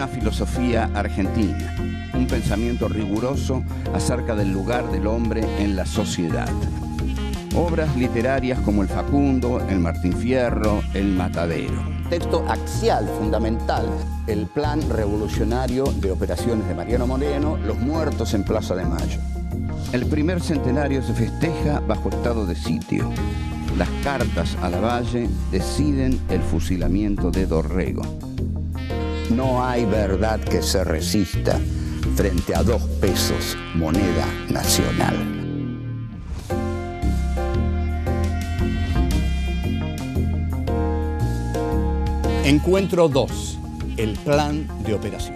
una filosofía argentina, un pensamiento riguroso acerca del lugar del hombre en la sociedad. Obras literarias como El Facundo, El Martín Fierro, El Matadero. Texto axial, fundamental, el plan revolucionario de operaciones de Mariano Moreno, Los muertos en Plaza de Mayo. El primer centenario se festeja bajo estado de sitio. Las cartas a Lavalle deciden el fusilamiento de Dorrego. No hay verdad que se resista frente a 2 pesos, moneda nacional. Encuentro 2. El plan de operación.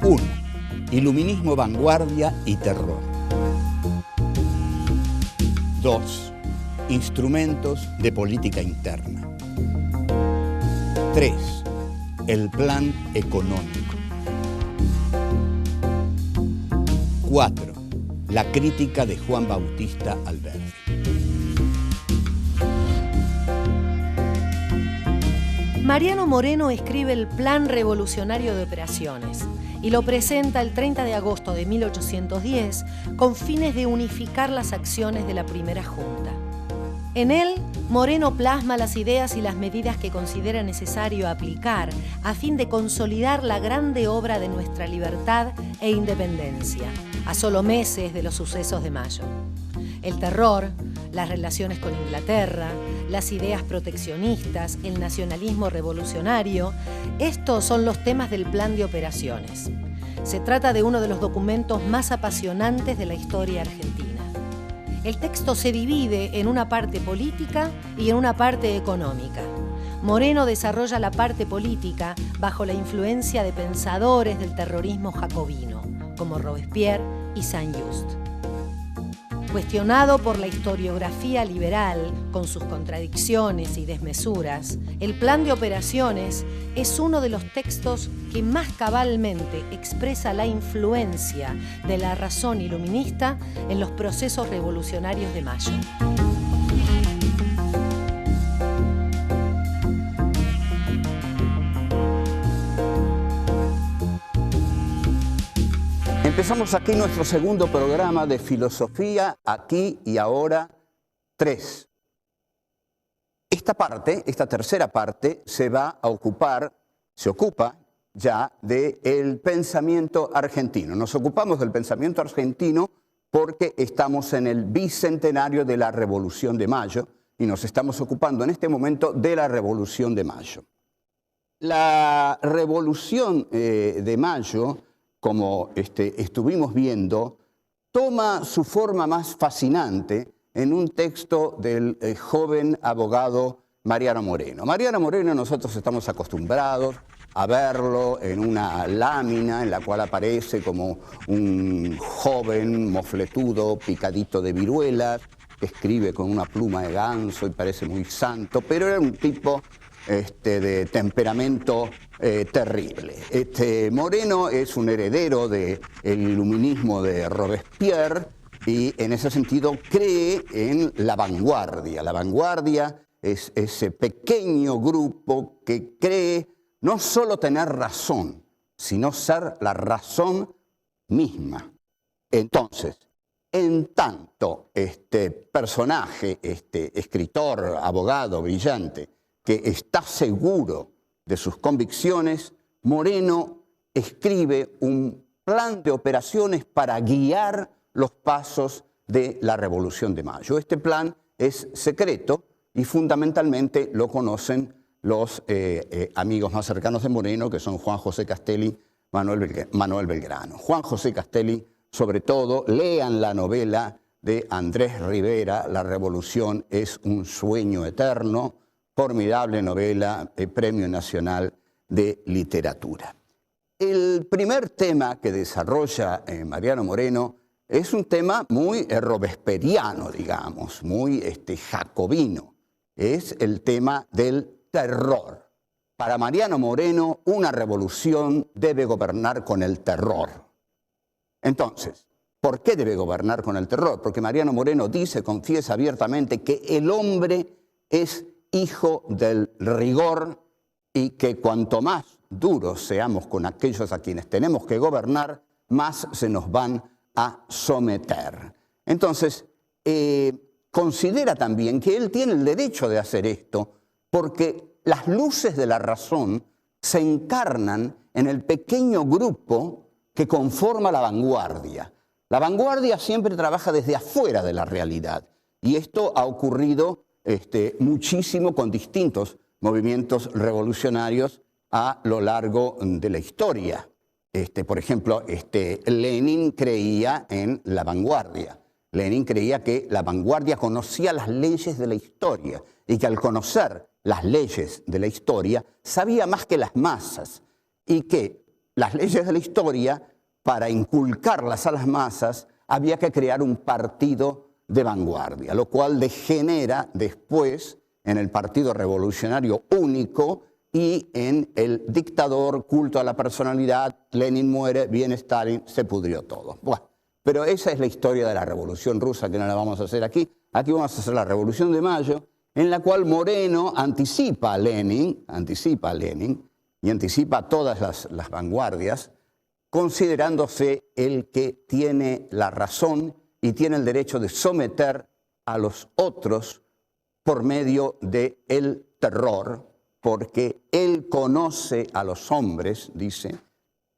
1. Iluminismo, vanguardia y terror. 2. Instrumentos de política interna. 3. El plan económico. 4. La crítica de Juan Bautista Alberdi. Mariano Moreno escribe el Plan Revolucionario de Operaciones y lo presenta el 30 de agosto de 1810 con fines de unificar las acciones de la primera junta. En él, Moreno plasma las ideas y las medidas que considera necesario aplicar a fin de consolidar la grande obra de nuestra libertad e independencia, a solo meses de los sucesos de mayo. El terror, las relaciones con Inglaterra, las ideas proteccionistas, el nacionalismo revolucionario, estos son los temas del plan de operaciones. Se trata de uno de los documentos más apasionantes de la historia argentina. El texto se divide en una parte política y en una parte económica. Moreno desarrolla la parte política bajo la influencia de pensadores del terrorismo jacobino, como Robespierre y Saint-Just. Cuestionado por la historiografía liberal, con sus contradicciones y desmesuras, el plan de operaciones es uno de los textos que más cabalmente expresa la influencia de la razón iluminista en los procesos revolucionarios de mayo. Empezamos aquí nuestro segundo programa de Filosofía, aquí y ahora 3. Esta tercera parte, se ocupa ya del pensamiento argentino. Nos ocupamos del pensamiento argentino porque estamos en el bicentenario de la Revolución de Mayo y nos estamos ocupando en este momento de la Revolución de Mayo. La Revolución de Mayo, como estuvimos viendo, toma su forma más fascinante en un texto del joven abogado Mariano Moreno. Mariano Moreno, nosotros estamos acostumbrados a verlo en una lámina en la cual aparece como un joven mofletudo, picadito de viruelas, que escribe con una pluma de ganso y parece muy santo, pero era un tipo de temperamento terrible. Moreno es un heredero del iluminismo de Robespierre y en ese sentido cree en la vanguardia. La vanguardia es ese pequeño grupo que cree no solo tener razón, sino ser la razón misma. Entonces, en tanto este personaje, escritor, abogado brillante, que está seguro de sus convicciones, Moreno escribe un plan de operaciones para guiar los pasos de la Revolución de Mayo. Este plan es secreto y fundamentalmente lo conocen los amigos más cercanos de Moreno, que son Juan José Castelli, Manuel Belgrano. Juan José Castelli, sobre todo, lean la novela de Andrés Rivera, La Revolución es un sueño eterno, formidable novela, Premio Nacional de Literatura. El primer tema que desarrolla Mariano Moreno es un tema muy robesperiano, digamos, muy jacobino. Es el tema del terror. Para Mariano Moreno, una revolución debe gobernar con el terror. Entonces, ¿por qué debe gobernar con el terror? Porque Mariano Moreno confiesa abiertamente que el hombre es hijo del rigor y que cuanto más duros seamos con aquellos a quienes tenemos que gobernar, más se nos van a someter. Entonces, considera también que él tiene el derecho de hacer esto porque las luces de la razón se encarnan en el pequeño grupo que conforma la vanguardia. La vanguardia siempre trabaja desde afuera de la realidad y esto ha ocurrido muchísimo con distintos movimientos revolucionarios a lo largo de la historia. Por ejemplo, Lenin creía en la vanguardia. Lenin creía que la vanguardia conocía las leyes de la historia y que al conocer las leyes de la historia sabía más que las masas y que las leyes de la historia, para inculcarlas a las masas, había que crear un partido de vanguardia, lo cual degenera después en el Partido Revolucionario Único y en el dictador, culto a la personalidad. Lenin muere, viene Stalin, se pudrió todo. Bueno, pero esa es la historia de la Revolución Rusa, que no la vamos a hacer aquí. Aquí vamos a hacer la Revolución de Mayo, en la cual Moreno anticipa a Lenin y anticipa a todas las vanguardias, considerándose el que tiene la razón y tiene el derecho de someter a los otros por medio del terror, porque él conoce a los hombres, dice,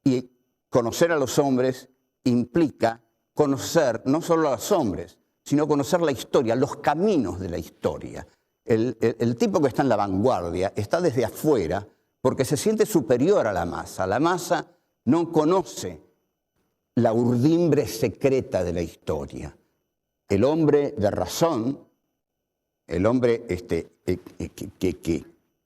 y conocer a los hombres implica conocer no solo a los hombres, sino conocer la historia, los caminos de la historia. El tipo que está en la vanguardia está desde afuera porque se siente superior a la masa. La masa no conoce la urdimbre secreta de la historia. El hombre de razón, el hombre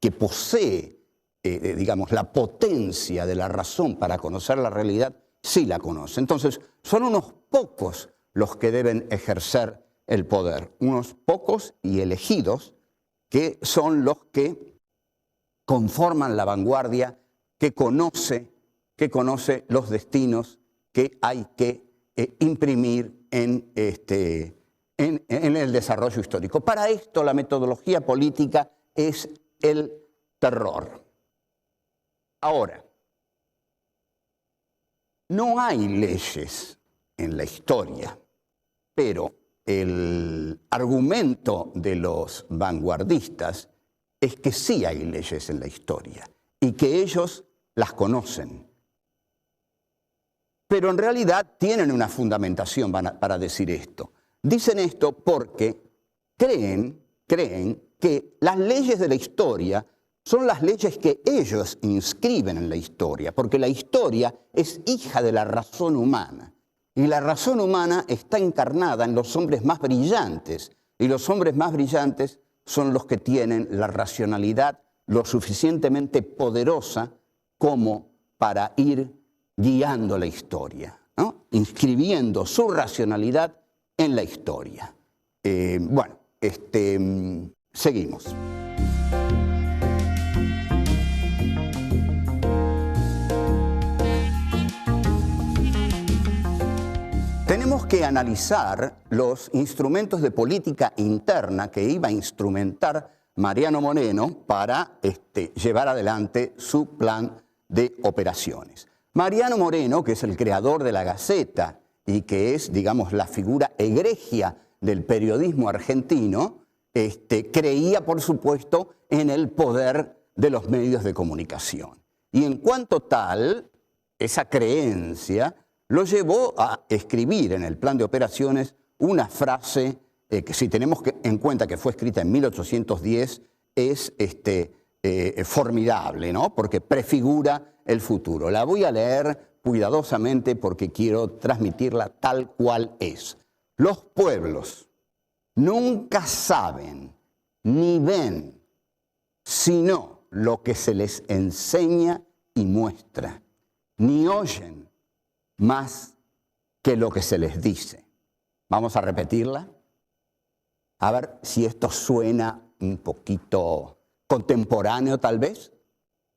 que posee, digamos, la potencia de la razón para conocer la realidad, sí la conoce. Entonces, son unos pocos los que deben ejercer el poder, unos pocos y elegidos, que son los que conforman la vanguardia, que conoce los destinos que hay que imprimir en el desarrollo histórico. Para esto la metodología política es el terror. Ahora, no hay leyes en la historia, pero el argumento de los vanguardistas es que sí hay leyes en la historia y que ellos las conocen. Pero en realidad tienen una fundamentación para decir esto. Dicen esto porque creen que las leyes de la historia son las leyes que ellos inscriben en la historia, porque la historia es hija de la razón humana. Y la razón humana está encarnada en los hombres más brillantes, y los hombres más brillantes son los que tienen la racionalidad lo suficientemente poderosa como para ir guiando la historia, ¿no? Inscribiendo su racionalidad en la historia. Seguimos. Tenemos que analizar los instrumentos de política interna que iba a instrumentar Mariano Moreno para llevar adelante su plan de operaciones. Mariano Moreno, que es el creador de la Gaceta y que es, digamos, la figura egregia del periodismo argentino, creía, por supuesto, en el poder de los medios de comunicación. Y en cuanto tal, esa creencia lo llevó a escribir en el plan de operaciones una frase que, si tenemos en cuenta que fue escrita en 1810, es formidable, ¿no? Porque prefigura el futuro. La voy a leer cuidadosamente porque quiero transmitirla tal cual es. Los pueblos nunca saben ni ven sino lo que se les enseña y muestra, ni oyen más que lo que se les dice. Vamos a repetirla. A ver si esto suena un poquito contemporáneo tal vez.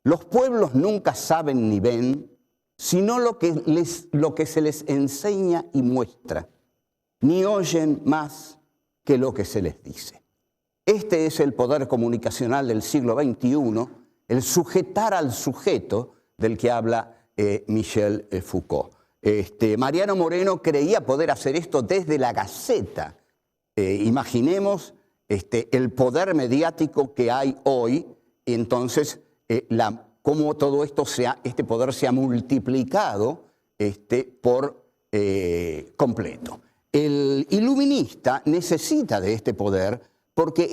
Los pueblos nunca saben ni ven sino lo que se les enseña y muestra, ni oyen más que lo que se les dice. Este es el poder comunicacional del siglo XXI, el sujetar al sujeto del que habla Michel Foucault. Mariano Moreno creía poder hacer esto desde la Gaceta. Imaginemos el poder mediático que hay hoy, y entonces cómo todo esto este poder se ha multiplicado por completo. El iluminista necesita de este poder porque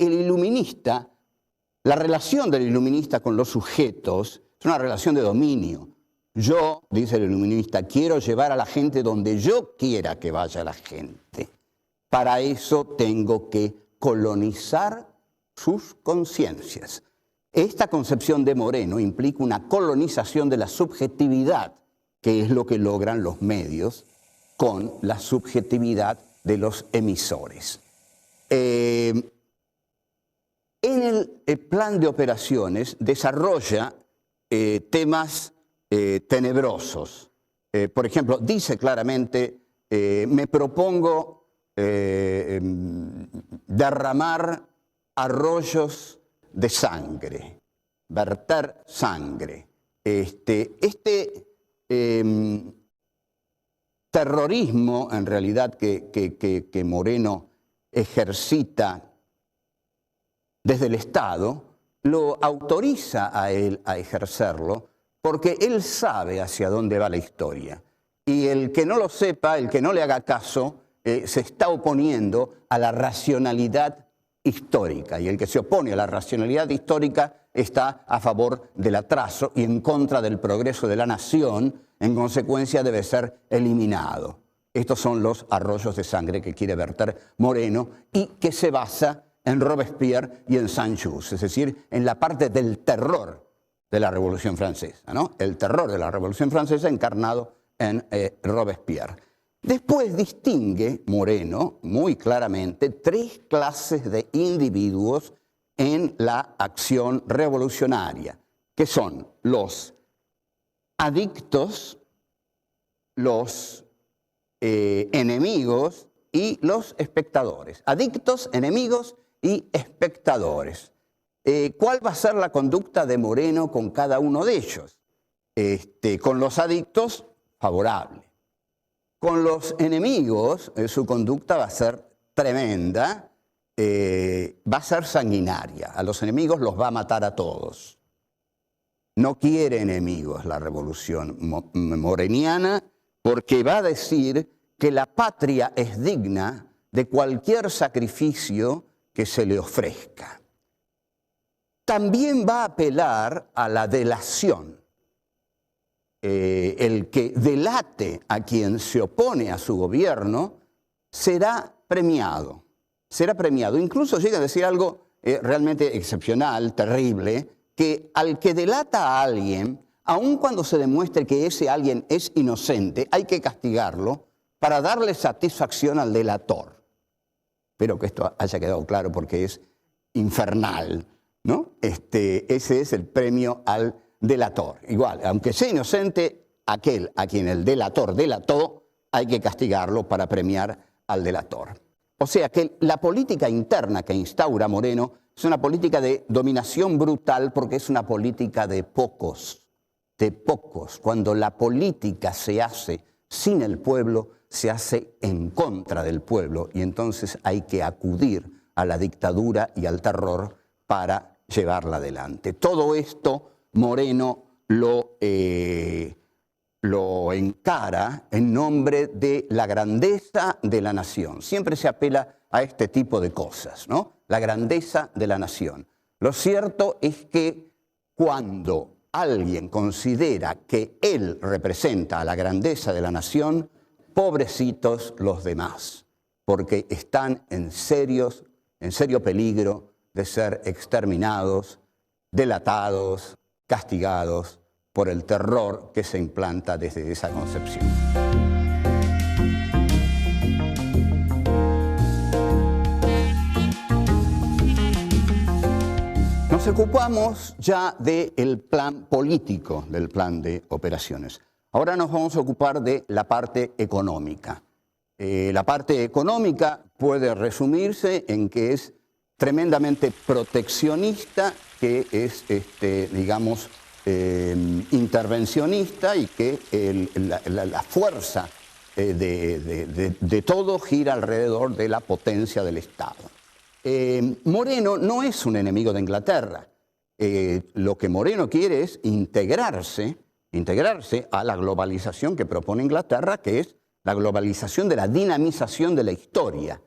la relación del iluminista con los sujetos es una relación de dominio. Yo, dice el iluminista, quiero llevar a la gente donde yo quiera que vaya la gente. Para eso tengo que colonizar sus conciencias. Esta concepción de Moreno implica una colonización de la subjetividad, que es lo que logran los medios con la subjetividad de los emisores. En el plan de operaciones desarrolla temas tenebrosos. Por ejemplo, dice claramente, me propongo derramar arroyos de sangre, verter sangre. Terrorismo, en realidad, que Moreno ejercita desde el Estado, lo autoriza a él a ejercerlo porque él sabe hacia dónde va la historia. Y el que no lo sepa, el que no le haga caso, se está oponiendo a la racionalidad histórica. Y el que se opone a la racionalidad histórica está a favor del atraso y en contra del progreso de la nación. En consecuencia, debe ser eliminado. Estos son los arroyos de sangre que quiere verter Moreno y que se basa en Robespierre y en Saint-Just, es decir, en la parte del terror de la Revolución Francesa, ¿no? El terror de la Revolución Francesa encarnado en Robespierre. Después distingue Moreno muy claramente tres clases de individuos en la acción revolucionaria, que son los adictos, los enemigos y los espectadores. Adictos, enemigos y espectadores. ¿Cuál va a ser la conducta de Moreno con cada uno de ellos? Con los adictos, favorable. Con los enemigos, su conducta va a ser tremenda, va a ser sanguinaria. A los enemigos los va a matar a todos. No quiere enemigos la revolución moreniana porque va a decir que la patria es digna de cualquier sacrificio que se le ofrezca. También va a apelar a la delación. El que delate a quien se opone a su gobierno será premiado. Será premiado. Incluso llega a decir algo realmente excepcional, terrible, que al que delata a alguien, aun cuando se demuestre que ese alguien es inocente, hay que castigarlo para darle satisfacción al delator. Espero que esto haya quedado claro porque es infernal, ¿no? Ese es el premio al delator. Igual, aunque sea inocente, aquel a quien el delator delató, hay que castigarlo para premiar al delator. O sea que la política interna que instaura Moreno es una política de dominación brutal porque es una política de pocos, de pocos. Cuando la política se hace sin el pueblo, se hace en contra del pueblo y entonces hay que acudir a la dictadura y al terror para llevarla adelante. Todo esto Moreno lo encara en nombre de la grandeza de la nación. Siempre se apela a este tipo de cosas, ¿no? La grandeza de la nación. Lo cierto es que cuando alguien considera que él representa a la grandeza de la nación, pobrecitos los demás, porque están en serio peligro de ser exterminados, delatados, castigados por el terror que se implanta desde esa concepción. Nos ocupamos ya del plan político, del plan de operaciones. Ahora nos vamos a ocupar de la parte económica. La parte económica puede resumirse en que es tremendamente proteccionista, que es, digamos, intervencionista y que la fuerza de todo gira alrededor de la potencia del Estado. Moreno no es un enemigo de Inglaterra. Lo que Moreno quiere es integrarse a la globalización que propone Inglaterra, que es la globalización de la dinamización de la historia.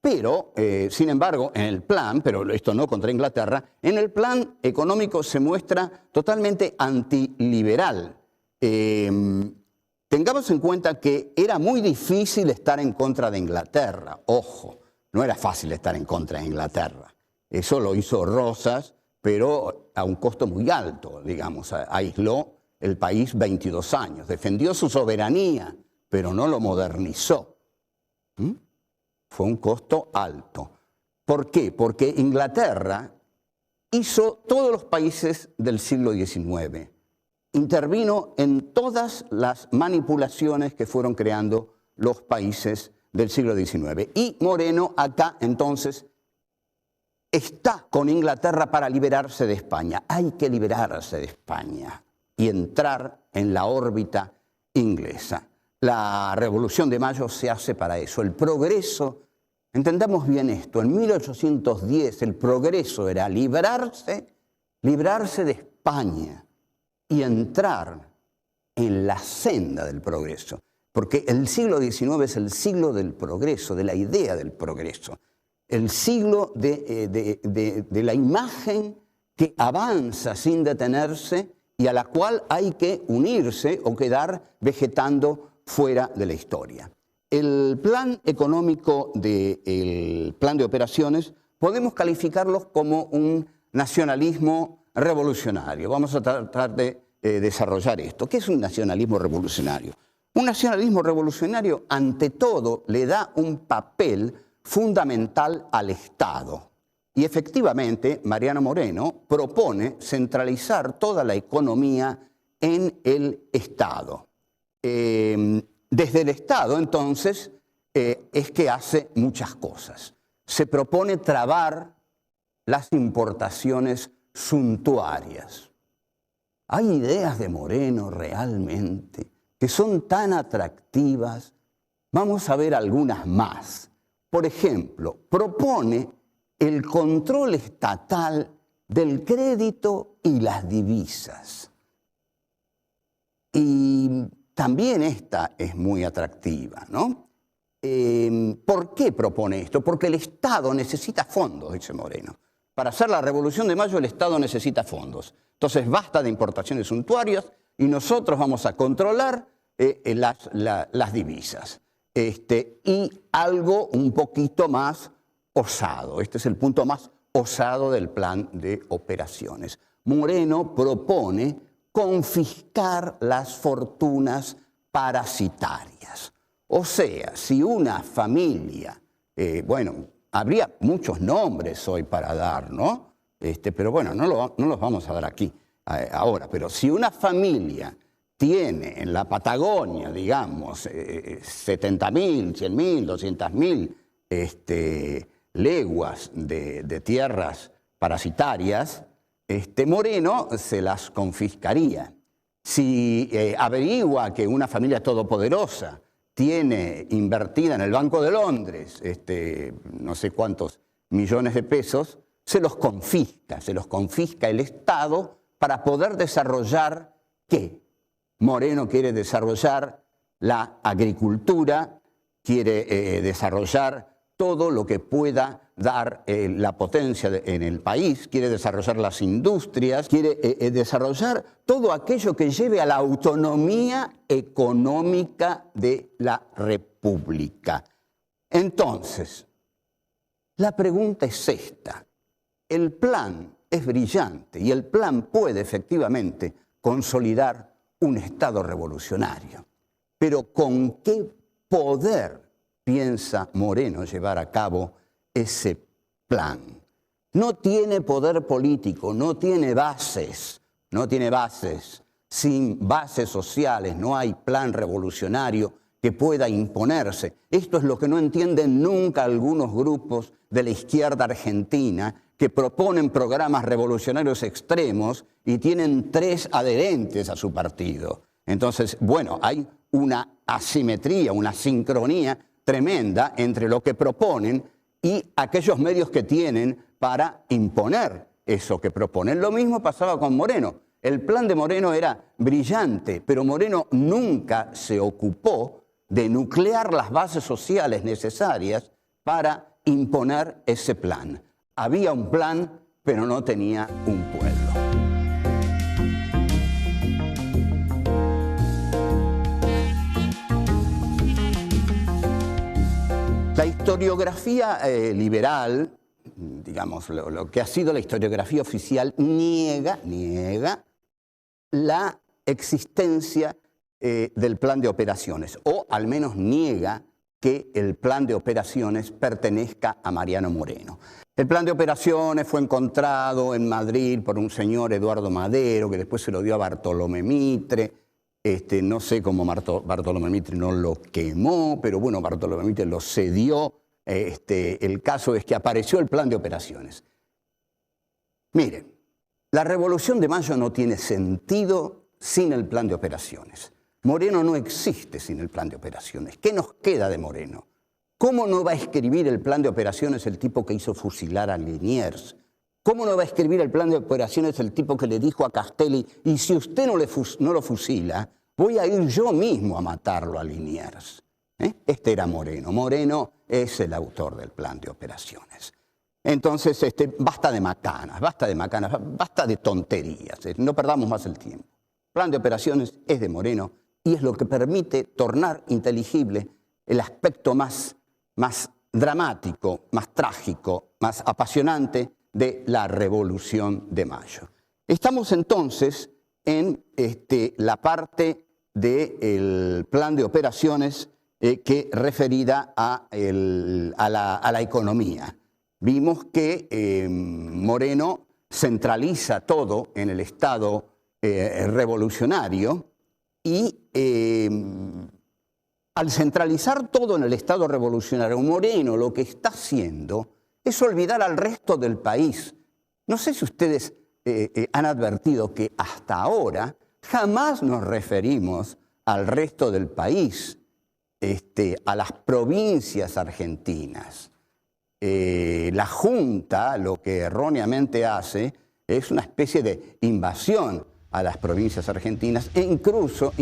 Pero, sin embargo, en el plan, pero esto no contra Inglaterra, en el plan económico se muestra totalmente antiliberal. Tengamos en cuenta que era muy difícil estar en contra de Inglaterra. Ojo, no era fácil estar en contra de Inglaterra. Eso lo hizo Rosas, pero a un costo muy alto, digamos. Aisló el país 22 años. Defendió su soberanía, pero no lo modernizó. Fue un costo alto. ¿Por qué? Porque Inglaterra hizo todos los países del siglo XIX. Intervino en todas las manipulaciones que fueron creando los países del siglo XIX. Y Moreno acá entonces está con Inglaterra para liberarse de España. Hay que liberarse de España y entrar en la órbita inglesa. La Revolución de Mayo se hace para eso. El progreso, entendamos bien esto, en 1810 el progreso era librarse de España y entrar en la senda del progreso. Porque el siglo XIX es el siglo del progreso, de la idea del progreso. El siglo de la imagen que avanza sin detenerse y a la cual hay que unirse o quedar vegetando fuera de la historia. El plan económico del plan de operaciones podemos calificarlos como un nacionalismo revolucionario. Vamos a tratar de desarrollar esto. ¿Qué es un nacionalismo revolucionario? Un nacionalismo revolucionario, ante todo, le da un papel fundamental al Estado. Y efectivamente, Mariano Moreno propone centralizar toda la economía en el Estado. Desde el Estado, entonces, es que hace muchas cosas. Se propone trabar las importaciones suntuarias. Hay ideas de Moreno realmente que son tan atractivas. Vamos a ver algunas más. Por ejemplo, propone el control estatal del crédito y las divisas. Y también esta es muy atractiva, ¿no? ¿Por qué propone esto? Porque el Estado necesita fondos, dice Moreno. Para hacer la Revolución de Mayo el Estado necesita fondos. Entonces basta de importaciones suntuarias y nosotros vamos a controlar las divisas. Y algo un poquito más osado. Este es el punto más osado del plan de operaciones. Moreno propone confiscar las fortunas parasitarias. O sea, si una familia, habría muchos nombres hoy para dar, ¿no? Pero bueno, no los vamos a dar aquí ahora. Pero si una familia tiene en la Patagonia, digamos, 70.000, 100.000, 200.000 leguas de tierras parasitarias, Moreno se las confiscaría. Si averigua que una familia todopoderosa tiene invertida en el Banco de Londres no sé cuántos millones de pesos, se los confisca el Estado para poder desarrollar ¿qué? Moreno quiere desarrollar la agricultura, quiere desarrollar todo lo que pueda dar la potencia en el país, quiere desarrollar las industrias, quiere desarrollar todo aquello que lleve a la autonomía económica de la República. Entonces, la pregunta es esta. El plan es brillante y el plan puede efectivamente consolidar un Estado revolucionario. Pero ¿con qué poder piensa Moreno llevar a cabo ese plan? No tiene poder político, no tiene bases. Sin bases sociales no hay plan revolucionario que pueda imponerse. Esto es lo que no entienden nunca algunos grupos de la izquierda argentina que proponen programas revolucionarios extremos y tienen 3 adherentes a su partido. Entonces, bueno, hay una asimetría, una sincronía tremenda entre lo que proponen y aquellos medios que tienen para imponer eso que proponen. Lo mismo pasaba con Moreno. El plan de Moreno era brillante, pero Moreno nunca se ocupó de nuclear las bases sociales necesarias para imponer ese plan. Había un plan, pero no tenía un pueblo. La historiografía liberal, digamos, lo que ha sido la historiografía oficial, niega la existencia del plan de operaciones, o al menos niega que el plan de operaciones pertenezca a Mariano Moreno. El plan de operaciones fue encontrado en Madrid por un señor, Eduardo Madero, que después se lo dio a Bartolomé Mitre. No sé cómo Bartolomé Mitre no lo quemó, pero bueno, Bartolomé Mitre lo cedió. El caso es que apareció el plan de operaciones. Miren, la Revolución de Mayo no tiene sentido sin el plan de operaciones. Moreno no existe sin el plan de operaciones. ¿Qué nos queda de Moreno? ¿Cómo no va a escribir el plan de operaciones el tipo que hizo fusilar a Liniers? ¿Cómo no va a escribir el plan de operaciones el tipo que le dijo a Castelli, y si usted no lo fusila, voy a ir yo mismo a matarlo a Liniers? Este era Moreno. Moreno es el autor del plan de operaciones. Entonces, basta de macanas, basta de tonterías. No perdamos más el tiempo. El plan de operaciones es de Moreno y es lo que permite tornar inteligible el aspecto más dramático, más trágico, más apasionante de la Revolución de Mayo. Estamos entonces en la parte del plan de operaciones que referida a la economía. Vimos que Moreno centraliza todo en el Estado revolucionario y al centralizar todo en el Estado revolucionario, Moreno lo que está haciendo es olvidar al resto del país. No sé si ustedes han advertido que hasta ahora jamás nos referimos al resto del país, a las provincias argentinas. La Junta lo que erróneamente hace es una especie de invasión a las provincias argentinas e incluso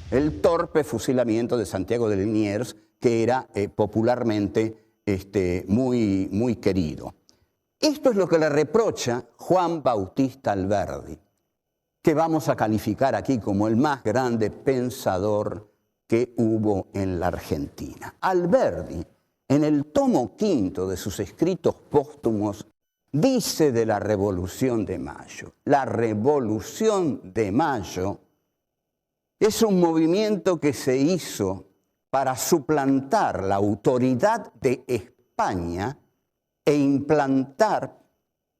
el torpe fusilamiento de Santiago de Liniers, que era popularmente muy querido. Esto es lo que le reprocha Juan Bautista Alberdi, que vamos a calificar aquí como el más grande pensador que hubo en la Argentina. Alberdi, en el tomo 5 de sus escritos póstumos, dice de la Revolución de Mayo: la Revolución de Mayo es un movimiento que se hizo para suplantar la autoridad de España e implantar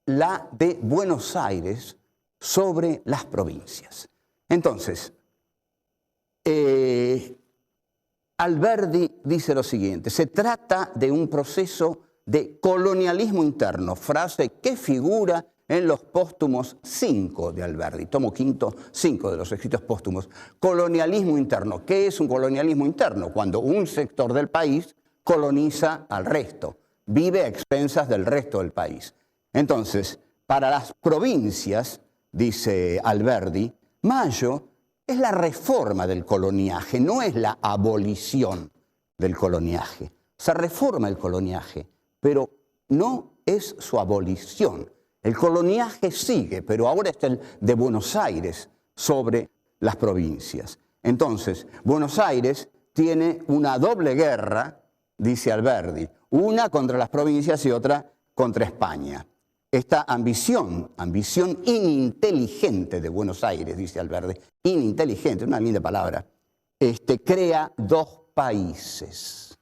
la de Buenos Aires sobre las provincias. Entonces, Alberdi dice lo siguiente: se trata de un proceso de colonialismo interno, frase que figura en los póstumos 5 de Alberdi, tomo 5, 5 de los escritos póstumos. Colonialismo interno. ¿Qué es un colonialismo interno? Cuando un sector del país coloniza al resto, vive a expensas del resto del país. Entonces, para las provincias, dice Alberdi, Mayo es la reforma del coloniaje, no es la abolición del coloniaje. Se reforma el coloniaje, pero no es su abolición. El coloniaje sigue, pero ahora es el de Buenos Aires sobre las provincias. Entonces, Buenos Aires tiene una doble guerra, dice Alberdi, una contra las provincias y otra contra España. Esta ambición ininteligente de Buenos Aires, dice Alberdi, ininteligente, una linda palabra, crea dos países.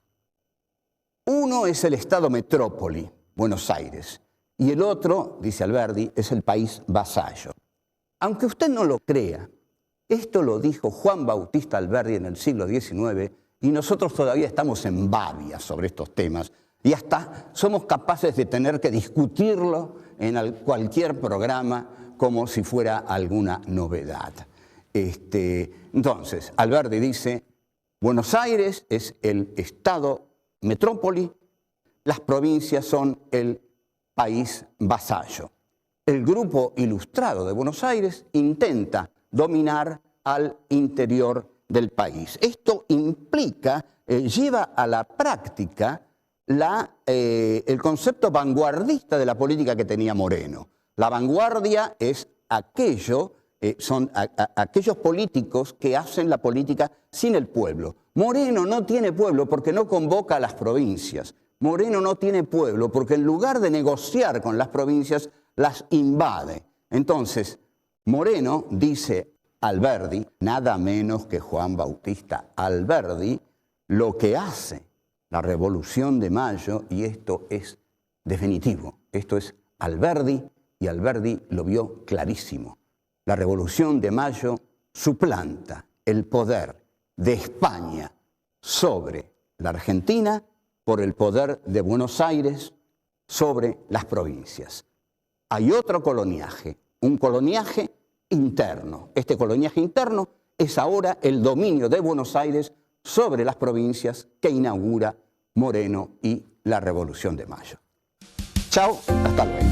Uno es el Estado metrópoli, Buenos Aires, y el otro, dice Alberdi, es el país vasallo. Aunque usted no lo crea, esto lo dijo Juan Bautista Alberdi en el siglo XIX y nosotros todavía estamos en babia sobre estos temas y hasta somos capaces de tener que discutirlo en cualquier programa como si fuera alguna novedad. Entonces, Alberdi dice, Buenos Aires es el estado metrópoli, las provincias son el país vasallo. El grupo ilustrado de Buenos Aires intenta dominar al interior del país. Esto implica, lleva a la práctica el concepto vanguardista de la política que tenía Moreno. La vanguardia es son aquellos políticos que hacen la política sin el pueblo. Moreno no tiene pueblo porque no convoca a las provincias. Moreno no tiene pueblo porque en lugar de negociar con las provincias, las invade. Entonces, Moreno, dice Alberdi, nada menos que Juan Bautista Alberdi, lo que hace la Revolución de Mayo, y esto es definitivo, esto es Alberdi, y Alberdi lo vio clarísimo. La Revolución de Mayo suplanta el poder de España sobre la Argentina por el poder de Buenos Aires sobre las provincias. Hay otro coloniaje, un coloniaje interno. Este coloniaje interno es ahora el dominio de Buenos Aires sobre las provincias que inaugura Moreno y la Revolución de Mayo. Chao, hasta luego.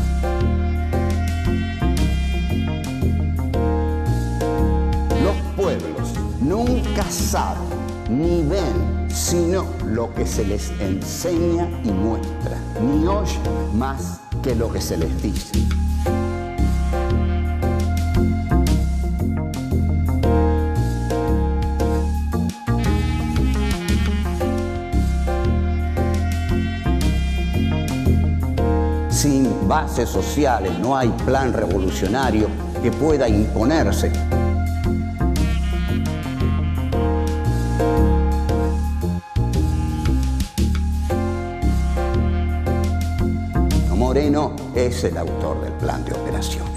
Los pueblos nunca saben ni ven sino lo que se les enseña y muestra, ni oyen más que lo que se les dice. Sin bases sociales no hay plan revolucionario que pueda imponerse. Moreno es el autor del plan de operación.